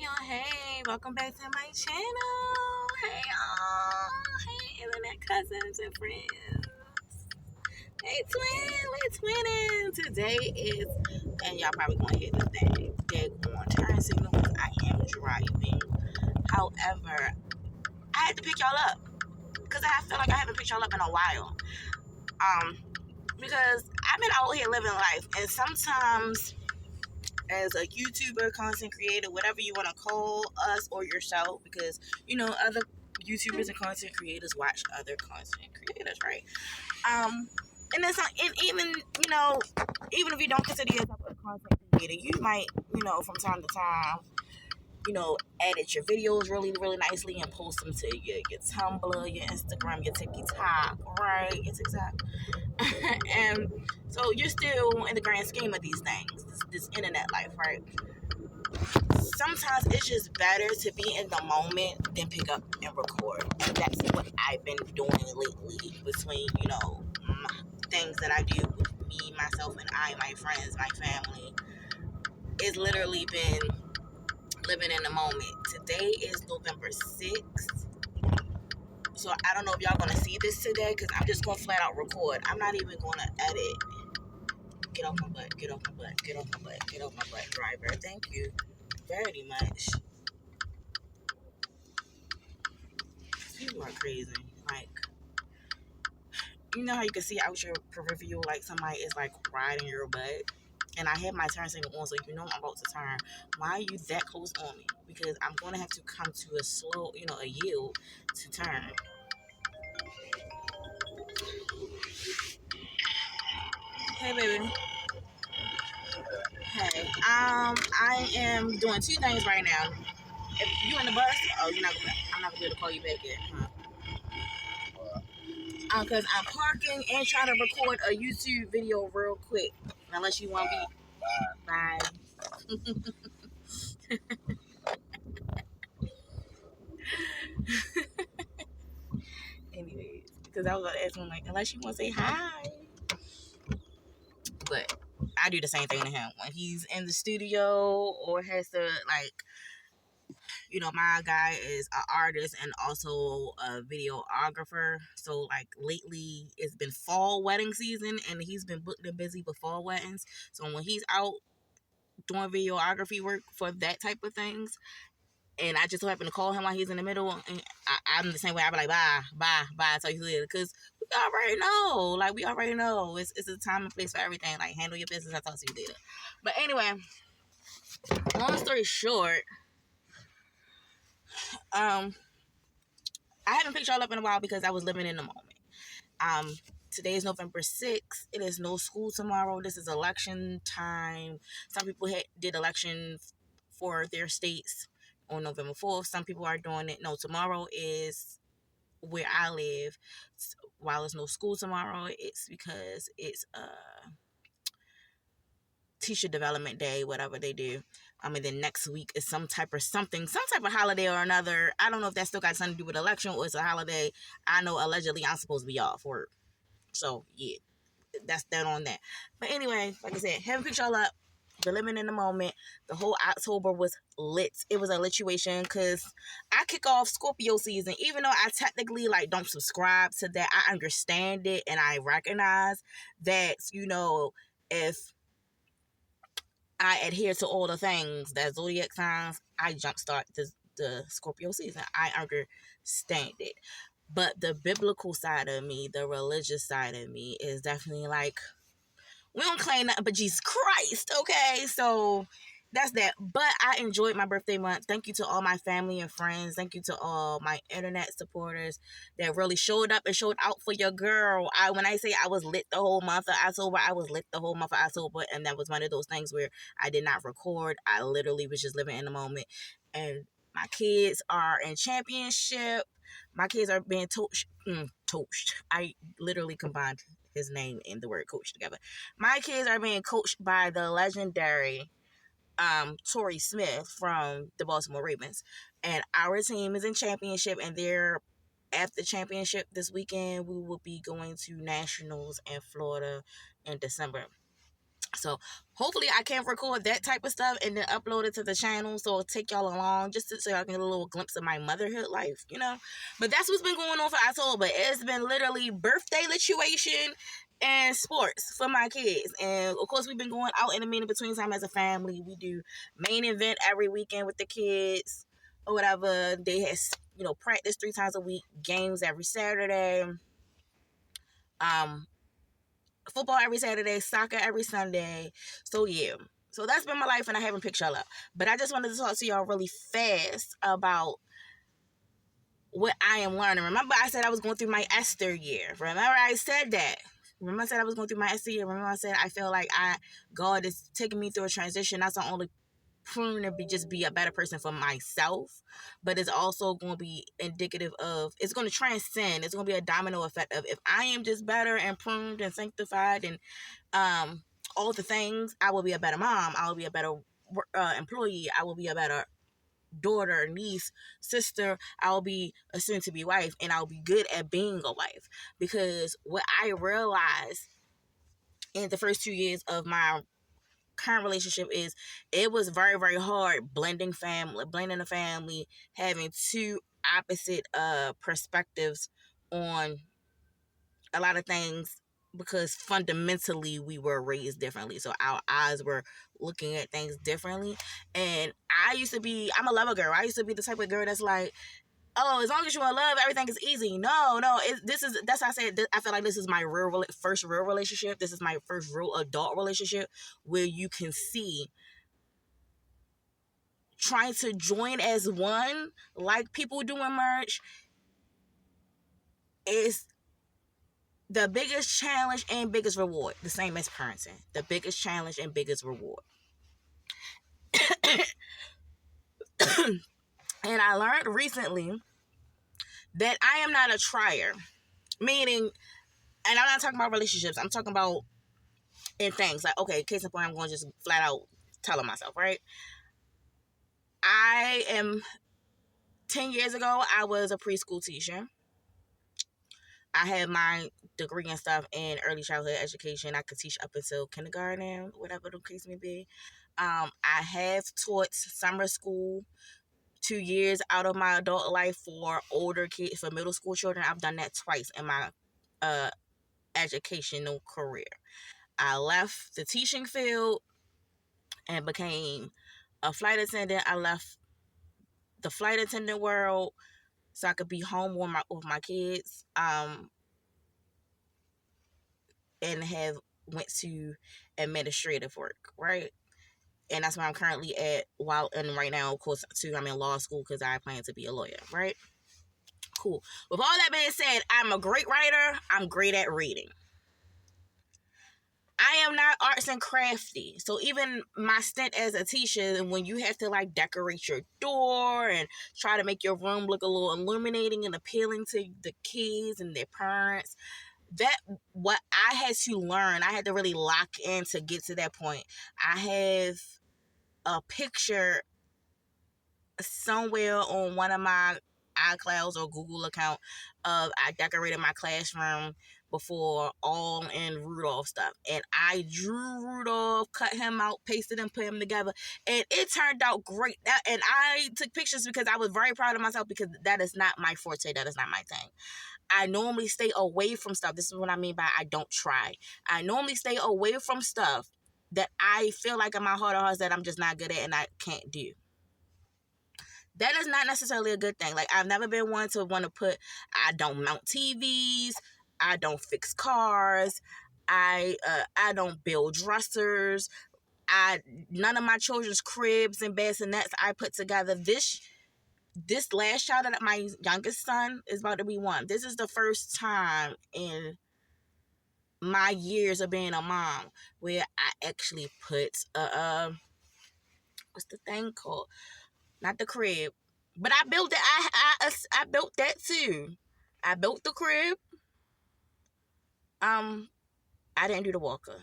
y'all. Hey, welcome back to my channel. Hey, y'all. Hey, internet cousins and friends. Hey, twin. We're twinning. Today is, and y'all probably gonna hear this thing. Dead on turn signal because I am driving. However, I had to pick y'all up because I feel like I haven't picked y'all up in a while. Because I've been out here living life, and sometimes as a YouTuber, content creator, whatever you want to call us or yourself, because other YouTubers and content creators watch other content creators, right? And it's not, and even even if you don't consider yourself a content creator, you might from time to time edit your videos really, really nicely and post them to your Tumblr, your Instagram, your TikTok, right? Your TikTok. And so you're still in the grand scheme of these things, this internet life, right? Sometimes it's just better to be in the moment than pick up and record. And that's what I've been doing lately between, things that I do with me, myself, and my friends, my family. It's literally been living in the moment. Today is November 6th. So I don't know if y'all gonna see this today because I'm just gonna flat out record. I'm not even gonna edit. Get off my butt, get off my butt, get off my butt, get off my butt, driver. Thank you very much. People are crazy. Like, you know how you can see out your peripheral, like somebody is like riding your butt? And I had my turn signal on, so I'm about to turn. Why are you that close on me? Because I'm going to have to come to a slow, a yield to turn. Hey, baby. Hey. I am doing two things right now. If you in the bus, I'm not gonna be able to call you back yet, huh? Because I'm parking and trying to record a YouTube video real quick. Unless you want to be. Bye. Anyways, because I was going to ask him, like, unless you want to say hi. But I do the same thing to him. When he's in the studio or has to, like, my guy is an artist and also a videographer. So, like, lately it's been fall wedding season and he's been booked and busy with fall weddings. So when he's out doing videography work for that type of things, and I just so happen to call him while he's in the middle, and I'm the same way. I be like, bye, tell you later, because we already know, it's a time and place for everything. Like, handle your business. I'll talk to you later. But anyway, long story short, I haven't picked y'all up in a while because I was living in the moment. Today is November 6th. It is no school tomorrow. This is election time. Some people did election for their states on November 4th. Some people are doing it. No, tomorrow is where I live. While there's no school tomorrow, it's because it's teacher development day, whatever they do. And then next week is some type of holiday or another. I don't know if that still got something to do with election or it's a holiday. I know allegedly I'm supposed to be off work. So yeah, that's that on that. But anyway, like I said, haven't picked y'all up. Been living in the moment. The whole October was lit. It was a lituation because I kick off Scorpio season. Even though I technically don't subscribe to that, I understand it and I recognize that, if I adhere to all the things that zodiac signs, I jumpstart the Scorpio season. I understand it. But the biblical side of me, the religious side of me is definitely like, we don't claim nothing but Jesus Christ, okay? So that's that. But I enjoyed my birthday month. Thank you to all my family and friends. Thank you to all my internet supporters that really showed up and showed out for your girl. When I say I was lit the whole month of October, I was lit the whole month of October. And that was one of those things where I did not record. I literally was just living in the moment. And my kids are in championship. My kids are being coached. I literally combined his name and the word coach together. My kids are being coached by the legendary Torrey Smith from the Baltimore Ravens. And our team is in championship, and they're at the championship this weekend. We will be going to nationals in Florida in December. So hopefully I can record that type of stuff and then upload it to the channel, so it'll take y'all along just so y'all can get a little glimpse of my motherhood life, you know. But that's what's been going on for October. It's been literally birthday lituation and sports for my kids. And of course we've been going out in the mean between time as a family. We do main event every weekend with the kids or whatever. They have, you know, practice 3 times a week, games every Saturday. Um Football every Saturday, soccer every Sunday. So yeah. So that's been my life, and I haven't picked y'all up. But I just wanted to talk to y'all really fast about what I am learning. Remember I said I was going through my Esther year. Remember I said that. Remember I said I was going through my Esther year. Remember I said I feel like God is taking me through a transition. That's the only prune to be a better person for myself, but it's also going to be indicative of, it's going to transcend, it's going to be a domino effect of, if I am just better and pruned and sanctified and all the things, I will be a better mom, I will be a better employee, I will be a better daughter, niece, sister, I'll be a soon to be wife, and I'll be good at being a wife. Because what I realized in the first 2 years of my current relationship is, it was very, very hard blending the family, having two opposite perspectives on a lot of things, because fundamentally we were raised differently, so our eyes were looking at things differently. And I'm a lover girl. I used to be the type of girl that's like, oh, as long as you're in love, everything is easy. No, that's why I said, I feel like this is my first real relationship. This is my first real adult relationship where you can see, trying to join as one, like people do in marriage, is the biggest challenge and biggest reward. The same as parenting. The biggest challenge and biggest reward. And I learned recently that I am not a trier. Meaning, and I'm not talking about relationships, I'm talking about in things. Like, okay, case in point, I'm going to just flat out telling myself, right? 10 years ago, I was a preschool teacher. I had my degree and stuff in early childhood education. I could teach up until kindergarten, whatever the case may be. I have taught summer school 2 years out of my adult life for older kids, for middle school children. I've done that twice in my educational career. I left the teaching field and became a flight attendant. I left the flight attendant world so I could be home with my kids. And have went to administrative work, right? And that's where I'm currently at. And right now, of course, too, I'm in law school because I plan to be a lawyer, right? Cool. With all that being said, I'm a great writer. I'm great at reading. I am not arts and crafty. So even my stint as a teacher, when you have to like decorate your door and try to make your room look a little illuminating and appealing to the kids and their parents, that what I had to learn, I had to really lock in to get to that point. I have a picture somewhere on one of my iClouds or Google account of, I decorated my classroom before, all in Rudolph stuff, and I drew Rudolph, cut him out, pasted and put him together, and it turned out great. And I took pictures because I was very proud of myself, because that is not my forte, that is not my thing. I normally stay away from stuff. This is what I mean by I don't try. I normally stay away from stuff that I feel like in my heart of hearts that I'm just not good at and I can't do. That is not necessarily a good thing. Like, I've never been one to want to I don't mount TVs. I don't fix cars. I don't build dressers. None of my children's cribs and bassinets I put together. This last child, that my youngest son is about to be 1. This is the first time in my years of being a mom where I actually put what's the thing called? Not the crib, but I built it. I built that too. I built the crib. I didn't do the walker.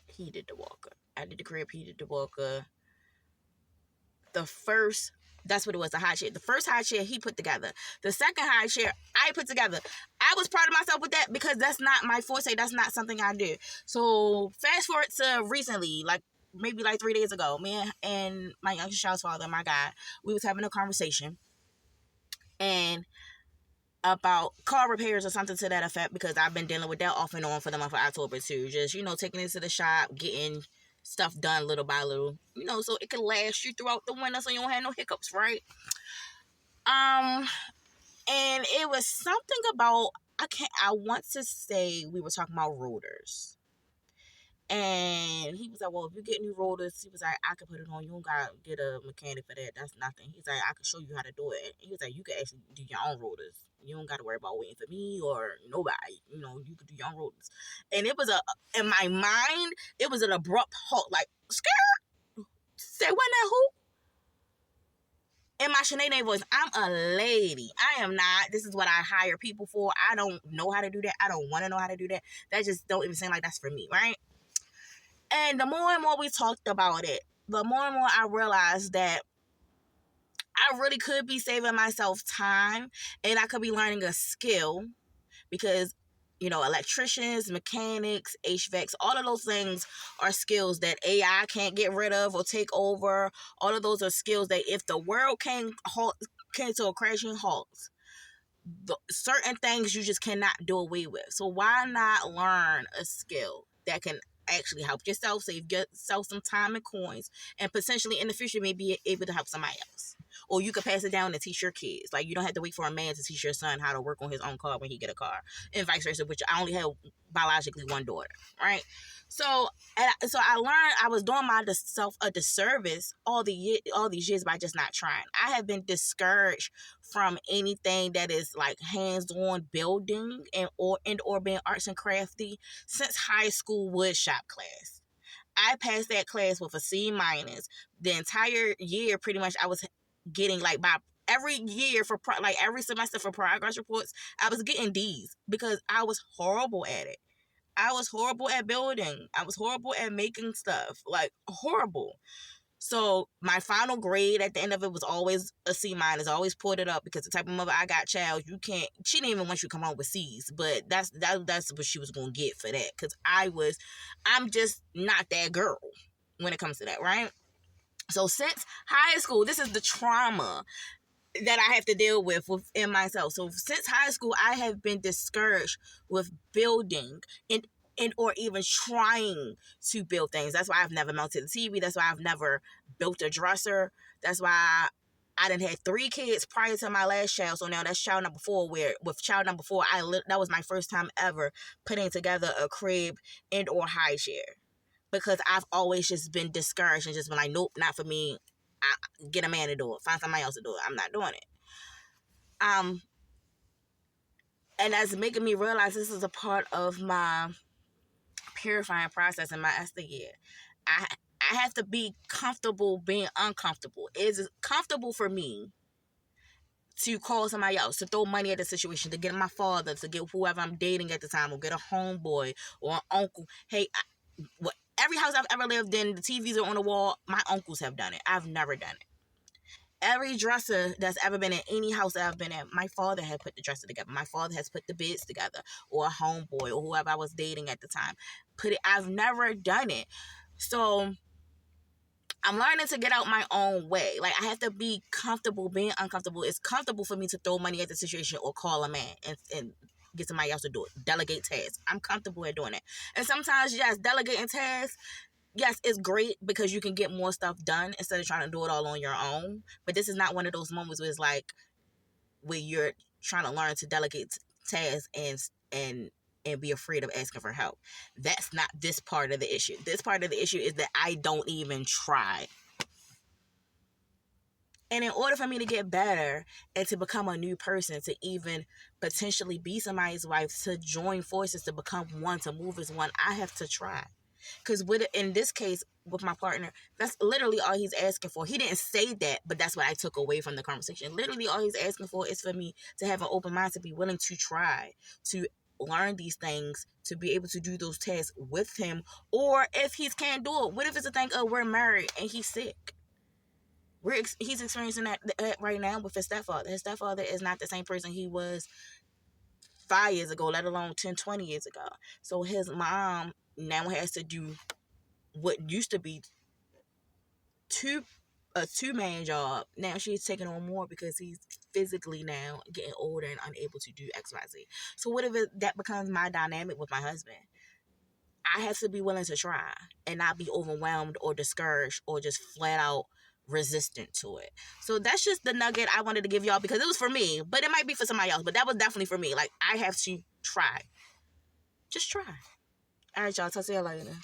He did the walker. I did the crib. He did the walker. The first That's what it was, the high chair. The first high chair he put together. The second high chair I put together. I was proud of myself with that because that's not my forte. That's not something I do. So fast forward to recently, like maybe like 3 days ago, me and my youngest child's father, my guy, we was having a conversation and about car repairs or something to that effect, because I've been dealing with that off and on for the month of October too. Just, taking it to the shop, getting stuff done little by little, so it can last you throughout the winter so you don't have no hiccups, right? And it was something about, I want to say we were talking about rotors. And he was like, well, if you get new rotors, he was like, I can put it on. You don't got to get a mechanic for that. That's nothing. He's like, I can show you how to do it. And he was like, you can actually do your own rotors. You don't got to worry about waiting for me or nobody. You can do your own rotors. And it was in my mind, it was an abrupt halt. Like, scared? Say what now, who? In my Sinead voice, I'm a lady. I am not. This is what I hire people for. I don't know how to do that. I don't want to know how to do that. That just don't even seem like that's for me, right? And the more and more we talked about it, the more and more I realized that I really could be saving myself time and I could be learning a skill because, electricians, mechanics, HVACs, all of those things are skills that AI can't get rid of or take over. All of those are skills that if the world came to a crashing halt, certain things you just cannot do away with. So why not learn a skill that can actually help yourself, save yourself some time and coins, and potentially in the future may be able to help somebody else? Or you could pass it down and teach your kids. Like, you don't have to wait for a man to teach your son how to work on his own car when he get a car, and vice versa, which I only have biologically one daughter, right? So I learned I was doing myself a disservice all these years by just not trying. I have been discouraged from anything that is like hands-on building or being arts and crafty since high school woodshop class. I passed that class with a C minus. The entire year, pretty much, I was getting like by every year for every semester for progress reports, I was getting D's because I was horrible at it. I was horrible at building. I was horrible at making stuff, like horrible. So my final grade at the end of it was always a C minus. I always pulled it up because the type of mother I got, child, she didn't even want you to come home with C's, but that's what she was going to get for that. Cause I'm just not that girl when it comes to that, right? So since high school, this is the trauma that I have to deal with within myself. So since high school, I have been discouraged with building and or even trying to build things. That's why I've never mounted a TV. That's why I've never built a dresser. That's why I done had 3 kids prior to my last child. So now that's child number 4, where with child number 4, that was my first time ever putting together a crib and or high chair. Because I've always just been discouraged and just been like, nope, not for me. Get a man to do it. Find somebody else to do it. I'm not doing it. And that's making me realize this is a part of my purifying process in my Esther year. I have to be comfortable being uncomfortable. It's comfortable for me to call somebody else, to throw money at the situation, to get my father, to get whoever I'm dating at the time, or get a homeboy or an uncle. Hey, every house I've ever lived in, the TVs are on the wall. My uncles have done it. I've never done it. Every dresser that's ever been in any house that I've been in, my father had put the dresser together. My father has put the beds together, or a homeboy, or whoever I was dating at the time. I've never done it. So I'm learning to get out my own way. Like, I have to be comfortable being uncomfortable. It's comfortable for me to throw money at the situation or call a man and get somebody else to do it. Delegate tasks. I'm comfortable at doing it. And sometimes, yes, delegating tasks, yes, it's great because you can get more stuff done instead of trying to do it all on your own. But this is not one of those moments where it's like where you're trying to learn to delegate tasks and be afraid of asking for help. That's not this part of the issue. This part of the issue is that I don't even try. And in order for me to get better and to become a new person, to even potentially be somebody's wife, to join forces, to become one, to move as one, I have to try. Because in this case, with my partner, that's literally all he's asking for. He didn't say that, but that's what I took away from the conversation. Literally all he's asking for is for me to have an open mind, to be willing to try, to learn these things, to be able to do those tasks with him. Or if he can't do it, what if it's a thing of we're married and he's sick? He's experiencing that right now with his stepfather. His stepfather is not the same person he was 5 years ago, let alone 10, 20 years ago. So his mom now has to do what used to be a two-man job. Now she's taking on more because he's physically now getting older and unable to do XYZ. So what if that becomes my dynamic with my husband? I have to be willing to try and not be overwhelmed or discouraged or just flat out resistant to it. So that's just the nugget I wanted to give y'all because it was for me, but it might be for somebody else, but that was definitely for me. Like, I have to try. Just try. All right, y'all. Talk to you later.